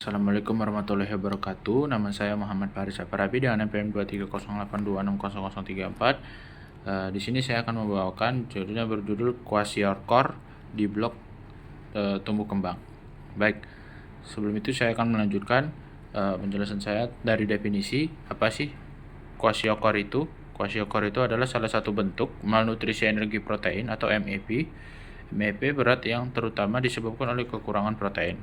Assalamualaikum warahmatullahi wabarakatuh. Nama saya Muhammad Faris Aparabi dengan NPM 230826034. Di sini saya akan membawakan judulnya berjudul Kwashiorkor di blok tumbuh kembang. Baik, sebelum itu saya akan melanjutkan penjelasan saya dari definisi. Apa sih kwashiorkor itu? Kwashiorkor itu adalah salah satu bentuk malnutrisi energi protein atau MAP. MAP berat yang terutama disebabkan oleh kekurangan protein.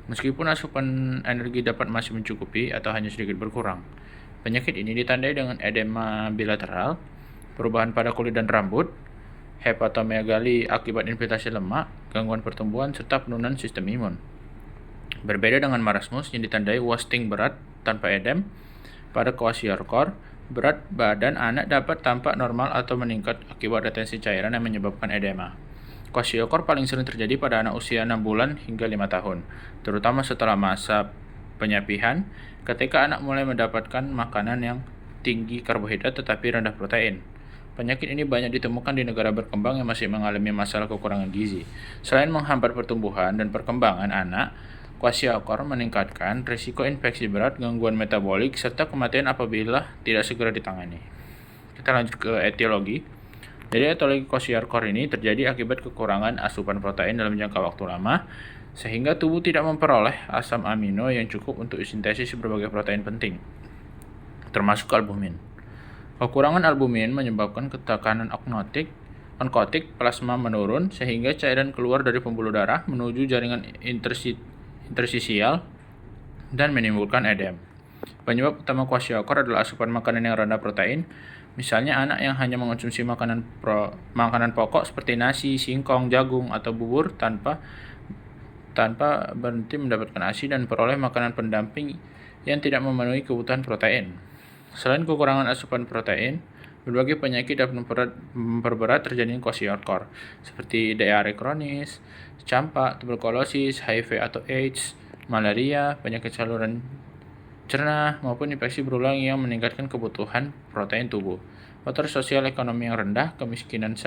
Meskipun asupan energi dapat masih mencukupi atau hanya sedikit berkurang, penyakit ini ditandai dengan edema bilateral, perubahan pada kulit dan rambut, hepatomegali akibat infiltrasi lemak, gangguan pertumbuhan, serta penurunan sistem imun. Berbeda dengan marasmus yang ditandai wasting berat tanpa edem, pada kwashiorkor, berat badan anak dapat tampak normal atau meningkat akibat retensi cairan yang menyebabkan edema. Kwashiorkor paling sering terjadi pada anak usia 6 bulan hingga 5 tahun, terutama setelah masa penyapihan, ketika anak mulai mendapatkan makanan yang tinggi karbohidrat tetapi rendah protein. Penyakit ini banyak ditemukan di negara berkembang yang masih mengalami masalah kekurangan gizi. Selain menghambat pertumbuhan dan perkembangan anak, kwashiorkor meningkatkan risiko infeksi berat, gangguan metabolik, serta kematian apabila tidak segera ditangani. Kita lanjut ke etiologi. Jadi etiologi kwashiorkor ini terjadi akibat kekurangan asupan protein dalam jangka waktu lama, sehingga tubuh tidak memperoleh asam amino yang cukup untuk sintesis berbagai protein penting, termasuk albumin. Kekurangan albumin menyebabkan ketekanan onkotik plasma menurun, sehingga cairan keluar dari pembuluh darah menuju jaringan intersisial dan menimbulkan edem. Penyebab utama kwashiorkor adalah asupan makanan yang rendah protein. Misalnya anak yang hanya mengonsumsi makanan pokok seperti nasi, singkong, jagung, atau bubur tanpa berhenti mendapatkan ASI dan peroleh makanan pendamping yang tidak memenuhi kebutuhan protein. Selain kekurangan asupan protein, berbagai penyakit dapat memperberat terjadinya kwashiorkor, seperti diare kronis, campak, tuberkulosis, HIV atau AIDS, malaria, penyakit saluran cerna, maupun infeksi berulang yang meningkatkan kebutuhan protein tubuh. Faktor sosial ekonomi yang rendah, kemiskinan,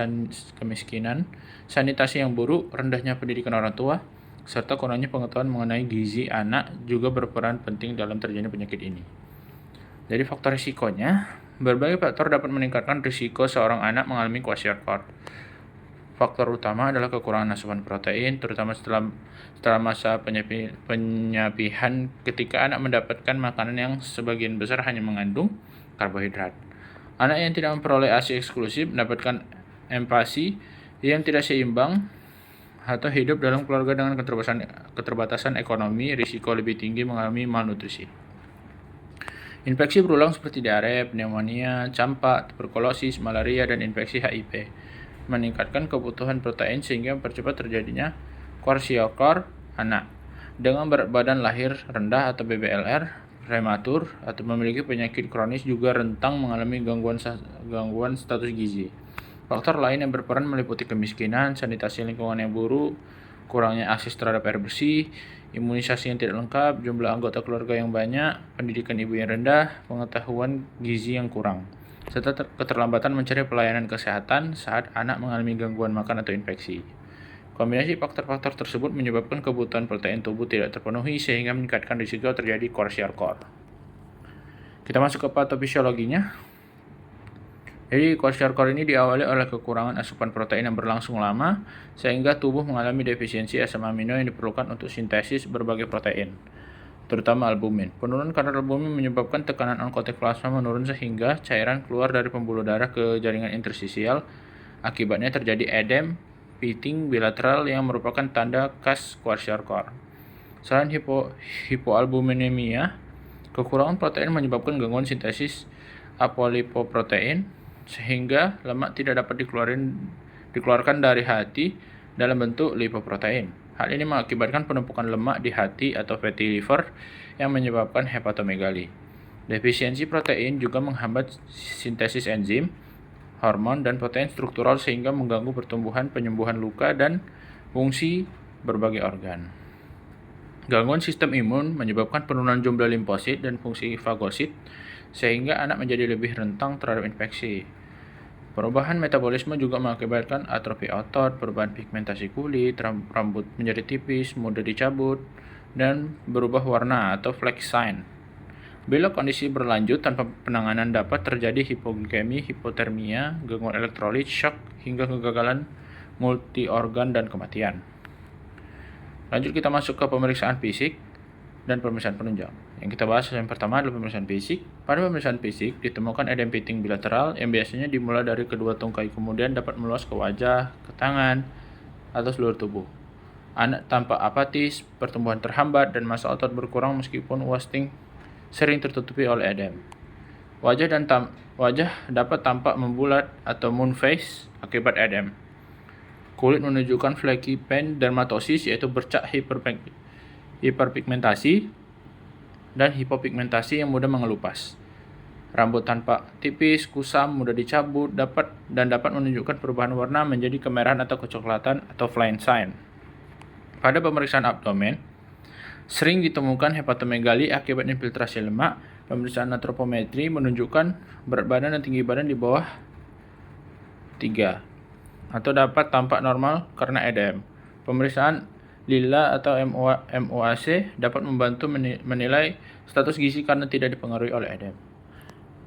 sanitasi yang buruk, rendahnya pendidikan orang tua, serta kurangnya pengetahuan mengenai gizi anak juga berperan penting dalam terjadinya penyakit ini. Jadi faktor risikonya, berbagai faktor dapat meningkatkan risiko seorang anak mengalami kwashiorkor. Faktor utama adalah kekurangan asupan protein, terutama setelah masa penyapihan, ketika anak mendapatkan makanan yang sebagian besar hanya mengandung karbohidrat. Anak yang tidak memperoleh ASI eksklusif mendapatkan empasi yang tidak seimbang atau hidup dalam keluarga dengan keterbatasan ekonomi, risiko lebih tinggi mengalami malnutrisi. Infeksi berulang seperti diare, pneumonia, campak, tuberkulosis, malaria, dan infeksi HIV meningkatkan kebutuhan protein sehingga mempercepat terjadinya kwashiorkor anak. Dengan berat badan lahir rendah atau BBLR, prematur, atau memiliki penyakit kronis juga rentang mengalami gangguan status gizi. Faktor lain yang berperan meliputi kemiskinan, sanitasi lingkungan yang buruk, kurangnya akses terhadap air bersih, imunisasi yang tidak lengkap, jumlah anggota keluarga yang banyak, pendidikan ibu yang rendah, pengetahuan gizi yang kurang, serta keterlambatan mencari pelayanan kesehatan saat anak mengalami gangguan makan atau infeksi. Kombinasi faktor-faktor tersebut menyebabkan kebutuhan protein tubuh tidak terpenuhi sehingga meningkatkan risiko terjadi kwashiorkor. Kita masuk ke patofisiologinya. Jadi kwashiorkor ini diawali oleh kekurangan asupan protein yang berlangsung lama sehingga tubuh mengalami defisiensi asam amino yang diperlukan untuk sintesis berbagai protein, terutama albumin. Penurunan kadar albumin menyebabkan tekanan onkotik plasma menurun sehingga cairan keluar dari pembuluh darah ke jaringan intersisial. Akibatnya terjadi edem, pitting bilateral yang merupakan tanda khas kwashiorkor. Selain hipoalbuminemia, kekurangan protein menyebabkan gangguan sintesis apolipoprotein sehingga lemak tidak dapat dikeluarkan dari hati dalam bentuk lipoprotein. Hal ini mengakibatkan penumpukan lemak di hati atau fatty liver yang menyebabkan hepatomegali. Defisiensi protein juga menghambat sintesis enzim, hormon, dan protein struktural sehingga mengganggu pertumbuhan, penyembuhan luka, dan fungsi berbagai organ. Gangguan sistem imun menyebabkan penurunan jumlah limfosit dan fungsi fagosit sehingga anak menjadi lebih rentan terhadap infeksi. Perubahan metabolisme juga mengakibatkan atrofi otot, perubahan pigmentasi kulit, rambut menjadi tipis, mudah dicabut, dan berubah warna atau flag sign. Bila kondisi berlanjut tanpa penanganan dapat terjadi hipoglikemi, hipotermia, gangguan elektrolit, shock, hingga kegagalan multi-organ dan kematian. Lanjut kita masuk ke pemeriksaan fisik dan pemeriksaan penunjang. Yang kita bahas yang pertama adalah pemeriksaan fisik. Pada pemeriksaan fisik ditemukan edem piting bilateral yang biasanya dimulai dari kedua tungkai kemudian dapat meluas ke wajah, ke tangan, atau seluruh tubuh. Anak tampak apatis, pertumbuhan terhambat, dan massa otot berkurang meskipun wasting sering tertutupi oleh edem. Wajah dapat tampak membulat atau moon face akibat edem. Kulit menunjukkan flaky pain dermatosis yaitu bercak hiperpigmentasi dan hipopigmentasi yang mudah mengelupas. Rambut tampak tipis, kusam, mudah dicabut, dapat menunjukkan perubahan warna menjadi kemerahan atau kecoklatan atau flame sign. Pada pemeriksaan abdomen, sering ditemukan hepatomegali akibat infiltrasi lemak. Pemeriksaan antropometri menunjukkan berat badan dan tinggi badan di bawah 3 atau dapat tampak normal karena edem. Pemeriksaan lila atau MOAC dapat membantu menilai status gizi karena tidak dipengaruhi oleh edem.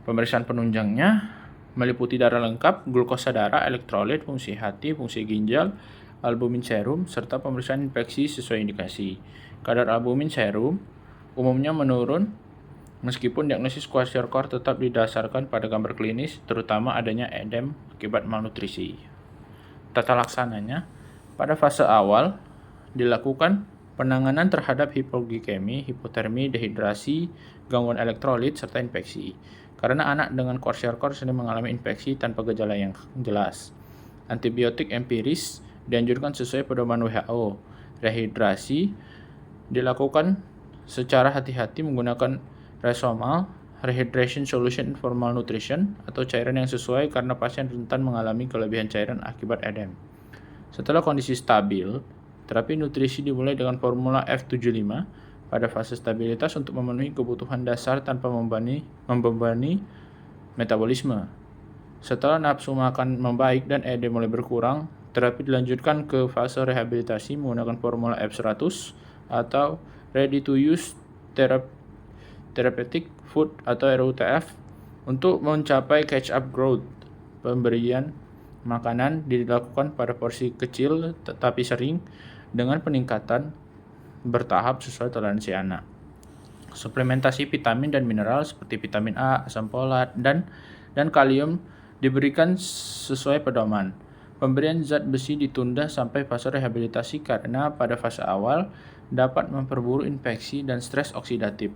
Pemeriksaan penunjangnya meliputi darah lengkap, glukosa darah, elektrolit, fungsi hati, fungsi ginjal, albumin serum, serta pemeriksaan infeksi sesuai indikasi. Kadar albumin serum umumnya menurun meskipun diagnosis kwashiorkor tetap didasarkan pada gambar klinis, terutama adanya edem akibat malnutrisi. Tata laksananya, pada fase awal dilakukan penanganan terhadap hipoglikemi, hipotermi, dehidrasi, gangguan elektrolit, serta infeksi. Karena anak dengan kwashiorkor sering mengalami infeksi tanpa gejala yang jelas. Antibiotik empiris dianjurkan sesuai pedoman WHO. Rehidrasi dilakukan secara hati-hati menggunakan Resomal, Rehydration Solution for Malnutrition, atau cairan yang sesuai karena pasien rentan mengalami kelebihan cairan akibat edem. Setelah kondisi stabil, terapi nutrisi dimulai dengan formula F75 pada fase stabilitas untuk memenuhi kebutuhan dasar tanpa membebani metabolisme. Setelah nafsu makan membaik dan edem mulai berkurang, terapi dilanjutkan ke fase rehabilitasi menggunakan formula F100 atau Ready to Use Therapeutic Food atau RUTF untuk mencapai catch-up growth. Pemberian makanan dilakukan pada porsi kecil tetapi sering dengan peningkatan bertahap sesuai toleransi anak. Suplementasi vitamin dan mineral seperti vitamin A, asam folat, dan kalium diberikan sesuai pedoman. Pemberian zat besi ditunda sampai fase rehabilitasi karena pada fase awal dapat memperburuk infeksi dan stres oksidatif.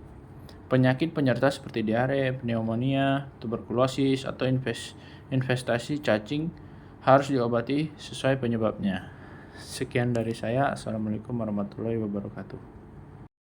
Penyakit penyerta seperti diare, pneumonia, tuberkulosis, atau infestasi cacing harus diobati sesuai penyebabnya. Sekian dari saya. Assalamualaikum warahmatullahi wabarakatuh.